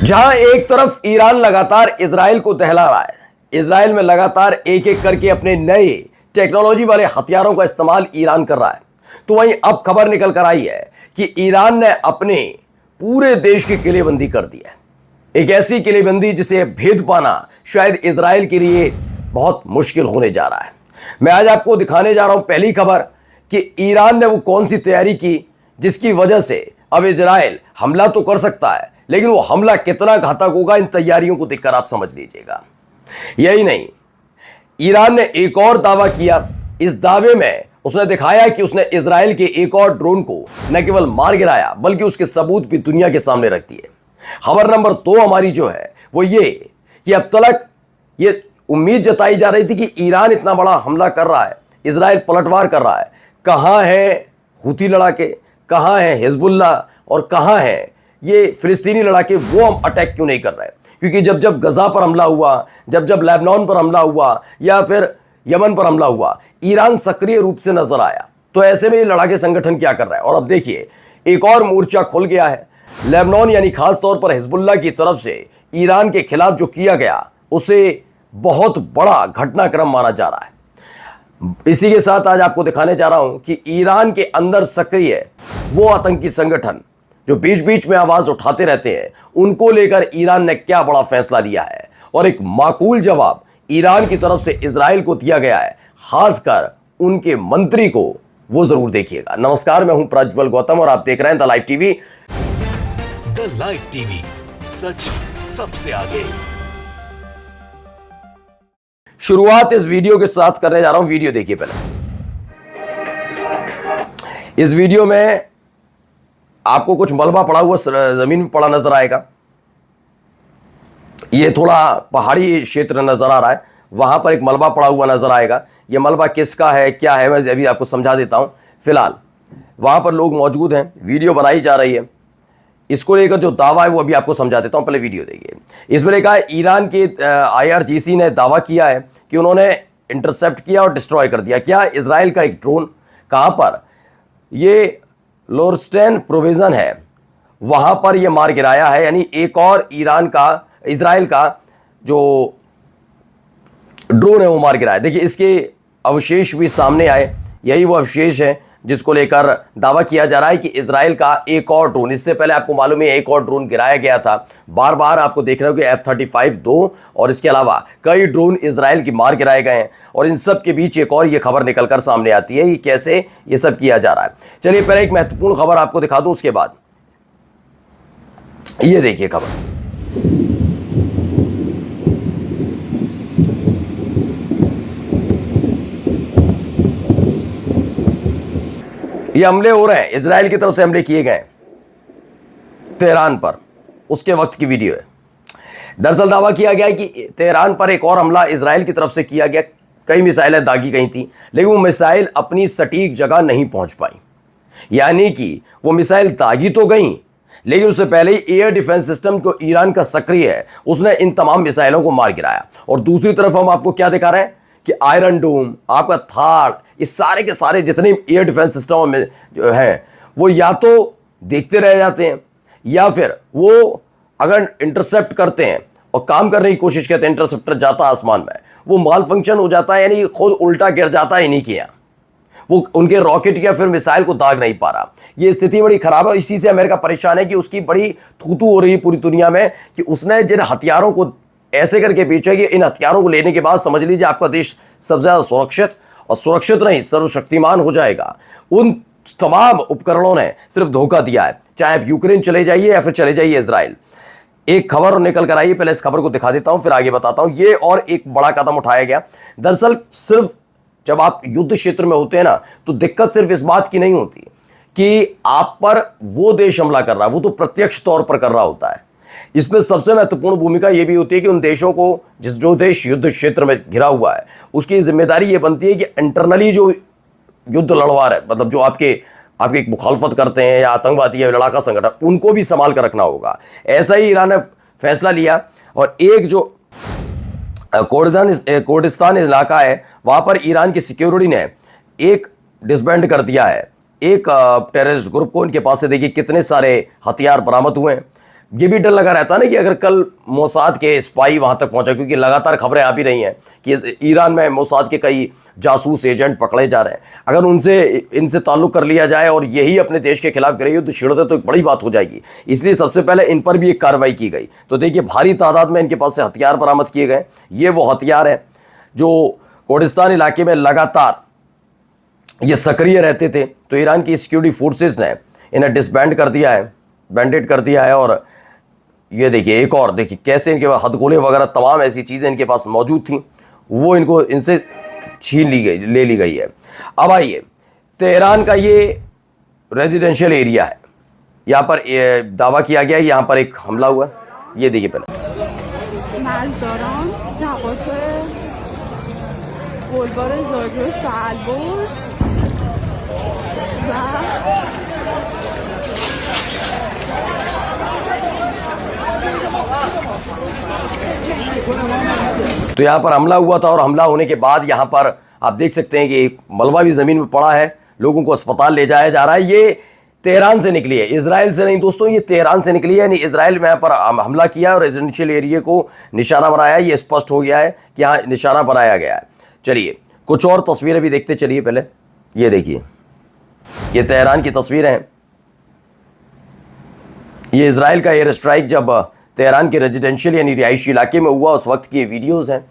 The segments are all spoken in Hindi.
जहां एक तरफ ईरान लगातार इजराइल को दहला रहा है, इजराइल में लगातार एक एक करके अपने नए टेक्नोलॉजी वाले हथियारों का इस्तेमाल ईरान कर रहा है, तो वहीं अब खबर निकल कर आई है कि ईरान ने अपने पूरे देश की किलेबंदी कर दी है। एक ऐसी किलेबंदी जिसे भेद पाना शायद इजराइल के लिए बहुत मुश्किल होने जा रहा है। मैं आज आपको दिखाने जा रहा हूं पहली खबर कि ईरान ने वो कौन सी तैयारी की जिसकी वजह से अब इजराइल हमला तो कर सकता है, लेकिन वो हमला कितना घातक होगा इन तैयारियों को देखकर आप समझ लीजिएगा। यही नहीं, ईरान ने एक और दावा किया। इस दावे में उसने दिखाया कि उसने इजराइल के एक और ड्रोन को न केवल मार गिराया बल्कि उसके सबूत भी दुनिया के सामने रख दिए। खबर नंबर 2 हमारी जो है वो ये कि अब तक ये उम्मीद जताई जा रही थी कि ईरान इतना बड़ा हमला कर रहा है, इजराइल पलटवार कर रहा है, कहां है हूती लड़ाके, कहां है हिजबुल्ला और कहां है ये फिलिस्तीनी लड़ाके, वो हम अटैक क्यों नहीं कर रहे? क्योंकि जब जब गजा पर हमला हुआ, जब जब लेबनान पर हमला हुआ या फिर यमन पर हमला हुआ, ईरान सक्रिय रूप से नजर आया। तो ऐसे में ये लड़ाके संगठन क्या कर रहा है? और अब देखिए एक और मोर्चा खुल गया है। लेबनान यानी खास तौर पर हिजबुल्ला की तरफ से ईरान के खिलाफ जो किया गया उसे बहुत बड़ा घटनाक्रम माना जा रहा है। इसी के साथ आज आपको दिखाने जा रहा हूं कि ईरान के अंदर सक्रिय वो आतंकी संगठन जो बीच बीच में आवाज उठाते रहते हैं, उनको लेकर ईरान ने क्या बड़ा फैसला लिया है और एक माकूल जवाब ईरान की तरफ से इजराइल को दिया गया है, खासकर उनके मंत्री को, वो जरूर देखिएगा। नमस्कार, मैं हूं प्रज्वल गौतम और आप देख रहे हैं the live TV. The live TV, सच सबसे आगे। शुरुआत इस वीडियो के साथ करने जा रहा हूं। वीडियो देखिए पहले। इस वीडियो में आपको कुछ मलबा पड़ा हुआ जमीन में पड़ा नजर आएगा। ये थोड़ा पहाड़ी क्षेत्र नजर आ रहा है, वहां पर एक मलबा पड़ा हुआ नजर आएगा। ये मलबा किसका है, क्या है, मैं अभी आपको समझा देता हूं। फिलहाल वहां पर लोग मौजूद हैं, वीडियो बनाई जा रही है। इसको लेकर जो दावा है वो अभी आपको समझा देता हूं, पहले वीडियो देखिए। इसमें लिखा है ईरान के IRGC ने दावा किया है कि उन्होंने इंटरसेप्ट किया और डिस्ट्रॉय कर दिया क्या इजराइल का एक ड्रोन। कहां पर? ये लोरस्टेन प्रोविजन है, वहां पर यह मार गिराया है। यानी एक और इजराइल का जो ड्रोन है वो मार गिराया। देखिए इसके अवशेष भी सामने आए, यही वो अवशेष है जिसको लेकर दावा किया जा रहा है कि इजराइल का एक और ड्रोन, इससे पहले आपको मालूम है एक और ड्रोन गिराया गया था। बार बार आपको देख रहे हो कि F-35 2 और इसके अलावा कई ड्रोन इजराइल की मार गिराए गए हैं। और इन सब के बीच एक और ये खबर निकलकर सामने आती है कि कैसे ये सब किया जा रहा है। चलिए पहले एक महत्वपूर्ण खबर आपको दिखा दूं, उसके बाद ये देखिए खबर। ये हमले हो रहे हैं, इजराइल की तरफ से हमले किए गए तेहरान पर, उसके वक्त की वीडियो है। दरअसल दावा किया गया है कि तेहरान पर एक और हमला इजराइल की तरफ से किया गया। कई मिसाइलें दागी गई थी, लेकिन वो मिसाइल अपनी सटीक जगह नहीं पहुंच पाई। यानी कि वो मिसाइल दागी तो गई, लेकिन उससे पहले ही एयर डिफेंस सिस्टम को ईरान का सक्रिय है, उसने इन तमाम मिसाइलों को मार गिराया। और दूसरी तरफ हम आपको क्या दिखा रहे हैं कि आयरन डोम, आपका थाड़, इस सारे के सारे जितने एयर डिफेंस सिस्टम में जो है वो या तो देखते रह जाते हैं या फिर वो अगर इंटरसेप्ट करते हैं और काम करने की कोशिश करते हैं, इंटरसेप्टर जाता आसमान में, वो माल फंक्शन हो जाता है, यानी खुद उल्टा गिर जाता है। नहीं किया वो उनके रॉकेट या फिर मिसाइल को दाग नहीं पा रहा। ये स्थिति बड़ी खराब है। इसी से अमेरिका परेशान है कि उसकी बड़ी थू-थू हो रही है पूरी दुनिया में कि उसने जिन हथियारों को ऐसे करके बेचा कि इन हथियारों को लेने के बाद समझ लीजिए आपका देश सबसे ज्यादा सुरक्षित नहीं सर्वशक्तिमान हो जाएगा। उन तमाम उपकरणों ने सिर्फ धोखा दिया है। चाहे आप यूक्रेन चले जाइए या फिर चले जाइए इजराइल। एक खबर निकल कर आई है, पहले इस खबर को दिखा देता हूं फिर आगे बताता हूं। ये और एक बड़ा कदम उठाया गया। दरअसल सिर्फ जब आप युद्ध क्षेत्र में होते हैं ना, तो दिक्कत सिर्फ इस बात की नहीं होती कि आप पर वो देश हमला कर रहा है, वो तो प्रत्यक्ष तौर पर कर रहा होता है। इसमें सबसे महत्वपूर्ण भूमिका यह भी होती है कि उन देशों को जो देश युद्ध क्षेत्र में घिरा हुआ है उसकी जिम्मेदारी यह बनती है कि इंटरनली जो युद्ध लड़वा रहे, मतलब जो आपके एक मुखालफत करते हैं या आतंकवादी या लड़ाका संगठन, उनको भी संभाल कर रखना होगा। ऐसा ही ईरान ने फैसला लिया और एक जो कुर्दिस्तान इलाका है वहां पर ईरान की सिक्योरिटी ने एक डिसबैंड कर दिया है एक टेररिस्ट ग्रुप को। इनके पास से देखिए कितने सारे हथियार बरामद हुए हैं। ये भी डर लगा रहता है ना कि अगर कल मोसाद के स्पाई वहां तक पहुंचा, क्योंकि लगातार खबरें आ भी रही हैं कि ईरान में मोसाद के कई जासूस एजेंट पकड़े जा रहे हैं, अगर इनसे ताल्लुक कर लिया जाए और यही अपने देश के खिलाफ गृह युद्ध छिड़ते तो एक बड़ी बात हो जाएगी। इसलिए सबसे पहले इन पर भी एक कार्रवाई की गई। तो देखिए भारी तादाद में इनके पास से हथियार बरामद किए गए। ये वो हथियार हैं जो कुर्दिस्तान इलाके में लगातार ये सक्रिय रहते थे। तो ईरान की सिक्योरिटी फोर्सेज ने इन्हें डिसबैंड कर दिया है, बैंडेड कर दिया है। और ये देखिए एक और देखिए कैसे इनके पास हथगोले वगैरह तमाम ऐसी चीज़ें इनके पास मौजूद थी, वो इनको इनसे छीन ली गई, ले ली गई है। अब आइए, तेहरान का ये रेजिडेंशियल एरिया है, यहाँ पर दावा किया गया है यहाँ पर एक हमला हुआ। ये देखिए पहले तो यहाँ पर हमला हुआ था और हमला होने के बाद यहाँ पर आप देख सकते हैं कि मलबा भी ज़मीन में पड़ा है, लोगों को अस्पताल ले जाया जा रहा है। ये तेहरान से निकली है, इजराइल से नहीं दोस्तों, ये तेहरान से निकली है। यानी इजराइल में यहाँ पर हमला किया और रेजिडेंशियल एरिया को निशाना बनाया। ये स्पष्ट हो गया है कि यहाँ निशाना बनाया गया है। चलिए कुछ और तस्वीरें भी देखते चलिए। पहले ये देखिए, ये तेहरान की तस्वीरें हैं। ये इजराइल का एयर स्ट्राइक जब तेहरान के रेजिडेंशियल यानी रिहायशी इलाके में हुआ उस वक्त की ये वीडियोज़ हैं।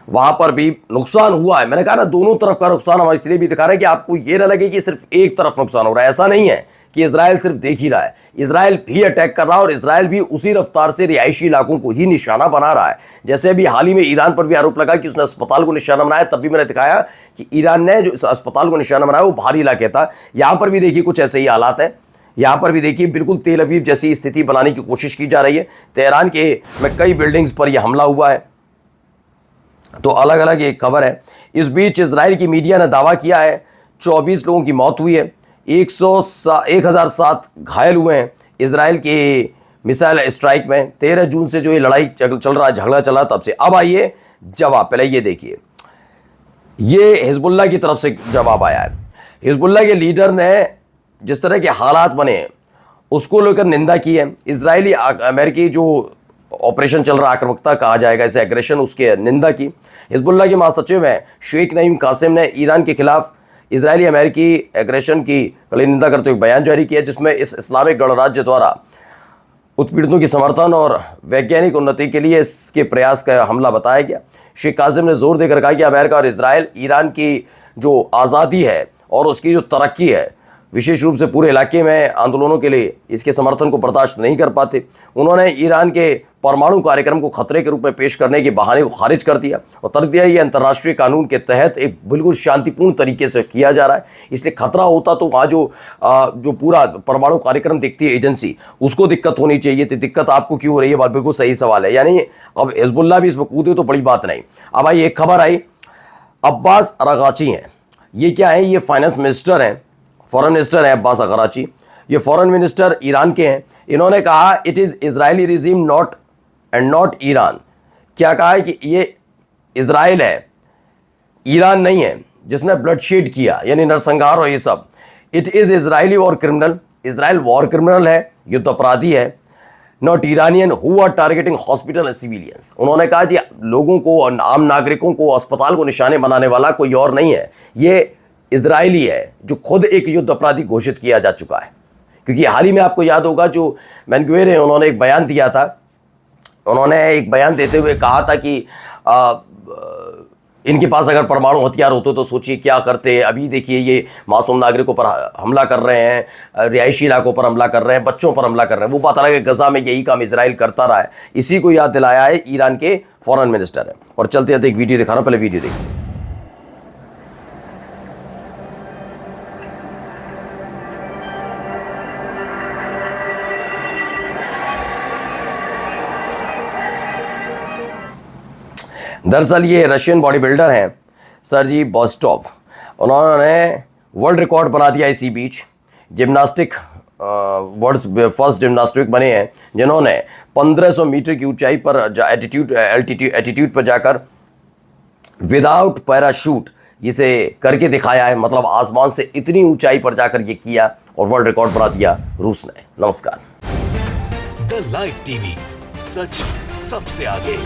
वहाँ पर भी नुकसान हुआ है। मैंने कहा ना दोनों तरफ का नुकसान हम इसलिए भी दिखा रहे हैं कि आपको ये ना लगे कि सिर्फ एक तरफ नुकसान हो रहा है। ऐसा नहीं है कि इजराइल सिर्फ देख ही रहा है, इजराइल भी अटैक कर रहा है और इजराइल भी उसी रफ्तार से रिहायशी इलाकों को ही निशाना बना रहा है। जैसे अभी हाल ही में ईरान पर भी आरोप लगा कि उसने अस्पताल को निशाना बनाया, तब भी मैंने दिखाया कि ईरान ने जो अस्पताल को निशाना बनाया वो बाहरी इलाके था। यहाँ पर भी देखिए कुछ ऐसे ही हालात है। यहाँ पर भी देखिए बिल्कुल तेल अवीव जैसी स्थिति बनाने की कोशिश की जा रही है। तेहरान के में कई बिल्डिंग्स पर यह हमला हुआ है। तो अलग अलग एक खबर है। इस बीच इजराइल की मीडिया ने दावा किया है 24 लोगों की मौत हुई है, 1007 घायल हुए हैं इजराइल के मिसाइल स्ट्राइक में। 13 जून से जो ये लड़ाई चल रहा है, झगड़ा चला तब से। अब आइए जवाब, पहले ये देखिए, ये हिजबुल्लाह की तरफ से जवाब आया है। हिजबुल्लाह के लीडर ने जिस तरह के हालात बने उसको लेकर निंदा की है। इजरायली अमेरिकी जो ऑपरेशन चल रहा, आक्रामकता कहा जाएगा इसे, एग्रेशन, उसके निंदा की। हिजबुल्लाह के महासचिव हैं शेख नईम कासिम ने ईरान के खिलाफ इजरायली अमेरिकी एग्रेशन की कड़ी निंदा करते हुए बयान जारी किया, जिसमें इस इस्लामिक गणराज्य द्वारा उत्पीड़ितों की समर्थन और वैज्ञानिक उन्नति के लिए इसके प्रयास का हमला बताया गया। शेख कासिम ने जोर देकर कहा कि अमेरिका और इजराइल ईरान की जो आज़ादी है और उसकी जो तरक्की है, विशेष रूप से पूरे इलाके में आंदोलनों के लिए इसके समर्थन को बर्दाश्त नहीं कर पाते। उन्होंने ईरान के परमाणु कार्यक्रम को खतरे के रूप में पेश करने के बहाने को खारिज कर दिया और तर्क दिया ये अंतर्राष्ट्रीय कानून के तहत एक बिल्कुल शांतिपूर्ण तरीके से किया जा रहा है, इसलिए खतरा होता तो वहाँ जो पूरा परमाणु कार्यक्रम देखती है एजेंसी, उसको दिक्कत होनी चाहिए। तो दिक्कत आपको क्यों हो रही है, बात बिल्कुल सही सवाल है। यानी अब हिजबुल्लाह भी इसमें कूदे तो बड़ी बात नहीं। अब आई एक खबर आई, अब्बास अरागाची हैं, ये क्या है, ये फाइनेंस मिनिस्टर हैं, फॉरेन मिनिस्टर हैं अब्बास अरागाची। ये फॉरेन मिनिस्टर ईरान के हैं। इन्होंने कहा it is Israeli regime not Iran. क्या कहा है कि ये इजराइल है, ईरान नहीं है जिसने ब्लडशेड किया, यानी नरसंहार और ये सब। It is Israeli war criminal, Israel war criminal है, युद्ध अपराधी है, not Iranian who are targeting hospital and civilians. उन्होंने कहा जी लोगों को, आम नागरिकों को अस्पताल को निशाने बनाने वाला कोई और नहीं है, ये इजरायली है जो खुद एक युद्ध अपराधी घोषित किया जा चुका है। क्योंकि हाल ही में आपको याद होगा जो बेन-गुवियर हैं, उन्होंने एक बयान दिया था। उन्होंने एक बयान देते हुए कहा था कि इनके पास अगर परमाणु हथियार होते तो सोचिए क्या करते। अभी देखिए ये मासूम नागरिकों पर हमला कर रहे हैं, रिहायशी इलाकों पर हमला कर रहे हैं, बच्चों पर हमला कर रहे हैं। वो पता लगा कि गजा में यही काम इजराइल करता रहा है। इसी को याद दिलाया है ईरान के फॉरेन मिनिस्टर है। और चलते चलते एक वीडियो दिखा रहा हूँ, पहले वीडियो देखिए। दरअसल ये रशियन बॉडी बिल्डर हैं सर्जी बॉस्टोव। उन्होंने वर्ल्ड रिकॉर्ड बना दिया इसी बीच। जिम्नास्टिक वर्ल्ड्स फर्स्ट जिम्नास्टिक बने हैं जिन्होंने 1500 मीटर की ऊंचाई पर एल्टीट्यूड पर जाकर विदाउट पैराशूट इसे करके दिखाया है। मतलब आसमान से इतनी ऊंचाई पर जाकर ये किया और वर्ल्ड रिकॉर्ड बना दिया रूस ने। नमस्कार। द लाइव टीवी, सच सबसे आगे।